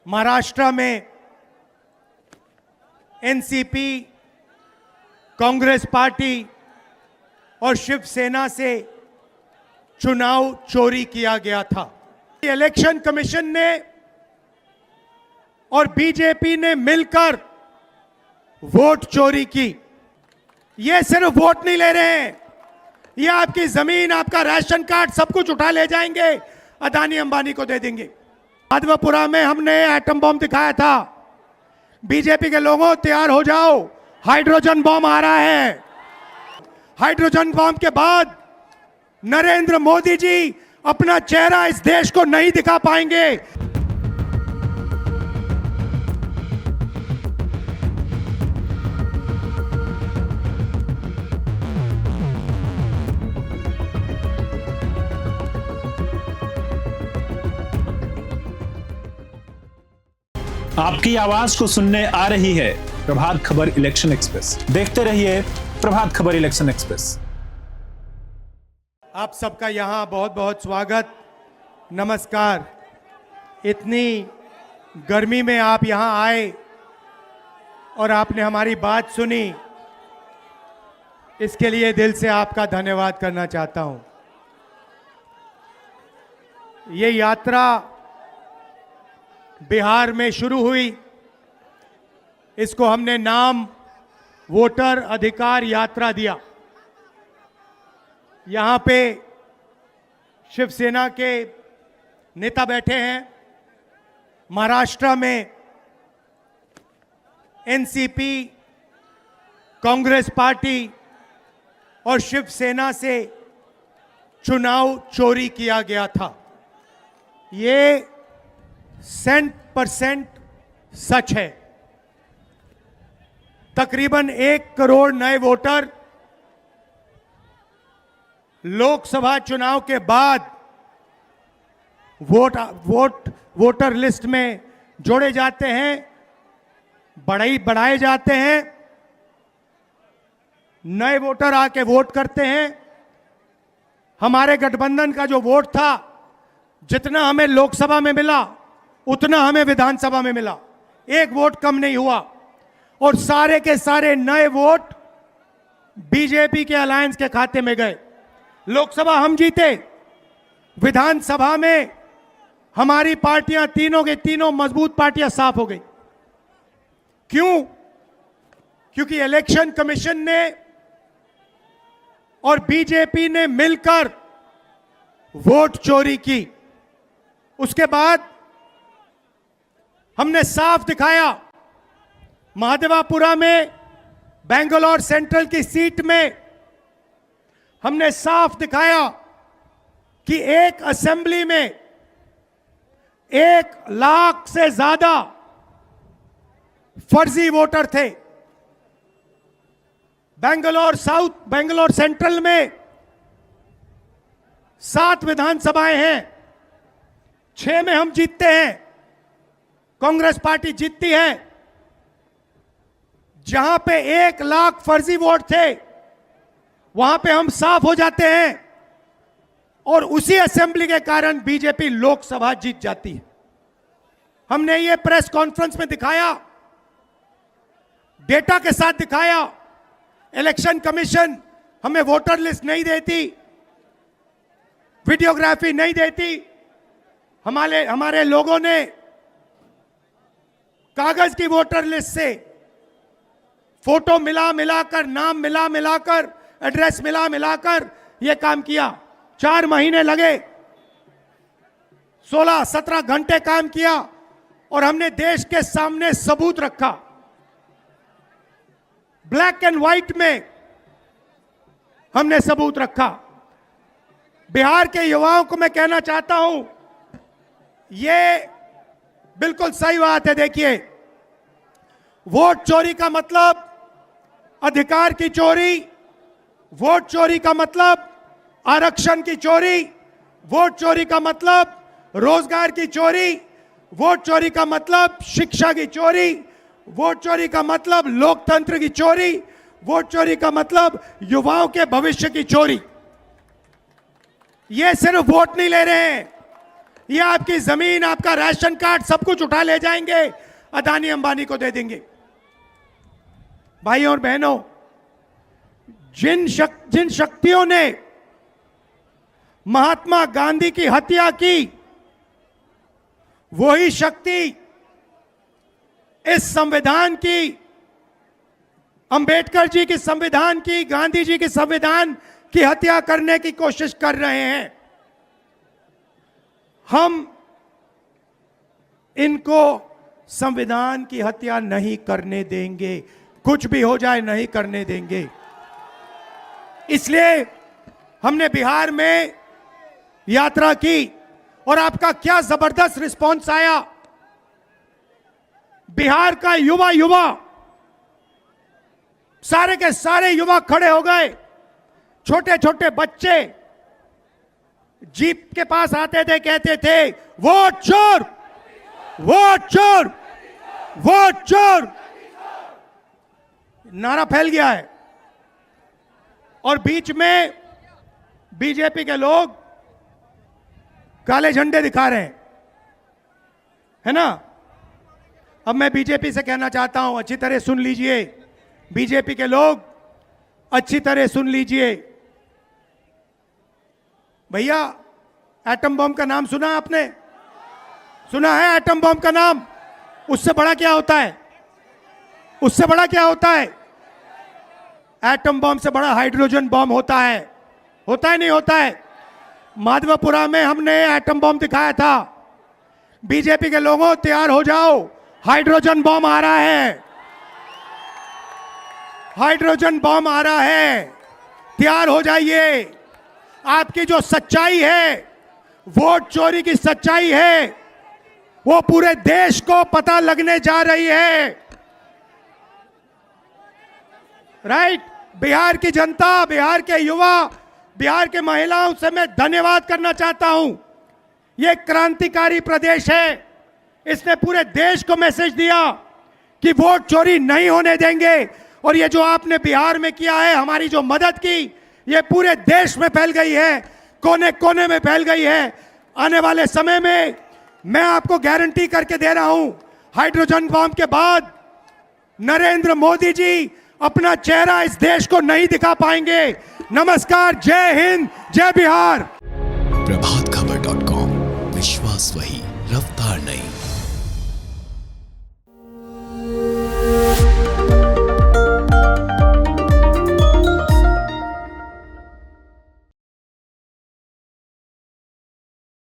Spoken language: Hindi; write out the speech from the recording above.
महाराष्ट्र में एनसीपी, कांग्रेस पार्टी और शिवसेना से चुनाव चोरी किया गया था। इलेक्शन कमीशन ने और बीजेपी ने मिलकर वोट चोरी की। ये सिर्फ वोट नहीं ले रहे हैं, ये आपकी जमीन, आपका राशन कार्ड सब कुछ उठा ले जाएंगे, अदानी अंबानी को दे देंगे। माधवापुरा में हमने एटम बम दिखाया था। बीजेपी के लोगों तैयार हो जाओ, हाइड्रोजन बम आ रहा है। हाइड्रोजन बम के बाद नरेंद्र मोदी जी अपना चेहरा इस देश को नहीं दिखा पाएंगे। आपकी आवाज को सुनने आ रही है प्रभात खबर इलेक्शन एक्सप्रेस। देखते रहिए प्रभात खबर इलेक्शन एक्सप्रेस। आप सबका यहां बहुत बहुत स्वागत, नमस्कार। इतनी गर्मी में आप यहां आए और आपने हमारी बात सुनी, इसके लिए दिल से आपका धन्यवाद करना चाहता हूं। ये यात्रा बिहार में शुरू हुई, इसको हमने नाम वोटर अधिकार यात्रा दिया। यहां पे शिवसेना के नेता बैठे हैं। महाराष्ट्र में एनसीपी, कांग्रेस पार्टी और शिवसेना से चुनाव चोरी किया गया था। ये 100% सच है। तकरीबन 1 करोड़ नए वोटर लोकसभा चुनाव के बाद वोटर लिस्ट में जोड़े जाते हैं, बढ़ाए जाते हैं। नए वोटर आके वोट करते हैं। हमारे गठबंधन का जो वोट था, जितना हमें लोकसभा में मिला उतना हमें विधानसभा में मिला, 1 वोट कम नहीं हुआ। और सारे के सारे नए वोट बीजेपी के अलायंस के खाते में गए। लोकसभा हम जीते, विधानसभा में हमारी पार्टियां तीनों के तीनों मजबूत पार्टियां साफ हो गई। क्यों? क्योंकि इलेक्शन कमीशन ने और बीजेपी ने मिलकर वोट चोरी की। उसके बाद हमने साफ दिखाया, महादेवापुरा में बेंगलोर सेंट्रल की सीट में हमने साफ दिखाया कि एक असेंबली में 1 लाख से ज्यादा फर्जी वोटर थे। बेंगलोर सेंट्रल में 7 विधानसभाएं हैं, 6 में हम जीतते हैं, कांग्रेस पार्टी जीतती है। जहां पे 1 लाख फर्जी वोट थे, वहां पे हम साफ हो जाते हैं और उसी असेंबली के कारण बीजेपी लोकसभा जीत जाती है। हमने ये प्रेस कॉन्फ्रेंस में दिखाया, डेटा के साथ दिखाया। इलेक्शन कमीशन हमें वोटर लिस्ट नहीं देती, वीडियोग्राफी नहीं देती। हमारे लोगों ने कागज की वोटर लिस्ट से फोटो मिलाकर, नाम मिलाकर, एड्रेस मिलाकर यह काम किया। 4 महीने लगे, 16-17 घंटे काम किया और हमने देश के सामने सबूत रखा। ब्लैक एंड व्हाइट में हमने सबूत रखा। बिहार के युवाओं को मैं कहना चाहता हूं, यह बिल्कुल सही बात है। देखिए, वोट चोरी का मतलब अधिकार की चोरी, वोट चोरी का मतलब आरक्षण की चोरी, वोट चोरी का मतलब रोजगार की चोरी, वोट चोरी का मतलब शिक्षा की चोरी, वोट चोरी का मतलब लोकतंत्र की चोरी, वोट चोरी का मतलब युवाओं के भविष्य की चोरी। ये सिर्फ वोट नहीं ले रहे हैं, ये आपकी जमीन, आपका राशन कार्ड, सब कुछ उठा ले जाएंगे, अदानी अंबानी को दे देंगे। भाइयों और बहनों, जिन शक्तियों ने महात्मा गांधी की हत्या की, वही शक्ति इस संविधान की, अंबेडकर जी की संविधान की, गांधी जी की संविधान की हत्या करने की कोशिश कर रहे हैं। हम इनको संविधान की हत्या नहीं करने देंगे, कुछ भी हो जाए नहीं करने देंगे। इसलिए हमने बिहार में यात्रा की और आपका क्या जबरदस्त रिस्पांस आया। बिहार का युवा सारे के सारे युवा खड़े हो गए। छोटे छोटे बच्चे जीप के पास आते थे, कहते थे वोट चोर, वोट चोर, वोट चोर। नारा फैल गया है। और बीच में बीजेपी के लोग काले झंडे दिखा रहे हैं, है ना। अब मैं बीजेपी से कहना चाहता हूं, अच्छी तरह सुन लीजिए, बीजेपी के लोग अच्छी तरह सुन लीजिए। भैया, एटम बम का नाम सुना आपने? सुना है एटम बम का नाम? उससे बड़ा क्या होता है? उससे बड़ा क्या होता है? एटम बम से बड़ा हाइड्रोजन बम होता है। होता है नहीं होता है? माधवपुरा में हमने एटम बम दिखाया था। बीजेपी के लोगों, तैयार हो जाओ, हाइड्रोजन बम आ रहा है, हाइड्रोजन बम आ रहा है, तैयार हो जाइए। आपकी जो सच्चाई है, वोट चोरी की सच्चाई है, वो पूरे देश को पता लगने जा रही है। राइट? बिहार की जनता, बिहार के युवा, बिहार के महिलाओं से मैं धन्यवाद करना चाहता हूं। यह क्रांतिकारी प्रदेश है। इसने पूरे देश को मैसेज दिया कि वोट चोरी नहीं होने देंगे। और ये जो आपने बिहार में किया है, हमारी जो मदद की, ये पूरे देश में फैल गई है, कोने कोने में फैल गई है। आने वाले समय में मैं आपको गारंटी करके दे रहा हूं, हाइड्रोजन बम के बाद नरेंद्र मोदी जी अपना चेहरा इस देश को नहीं दिखा पाएंगे। नमस्कार, जय हिंद, जय बिहार। प्रभातखबर.com, विश्वास वही, रफ्तार नहीं।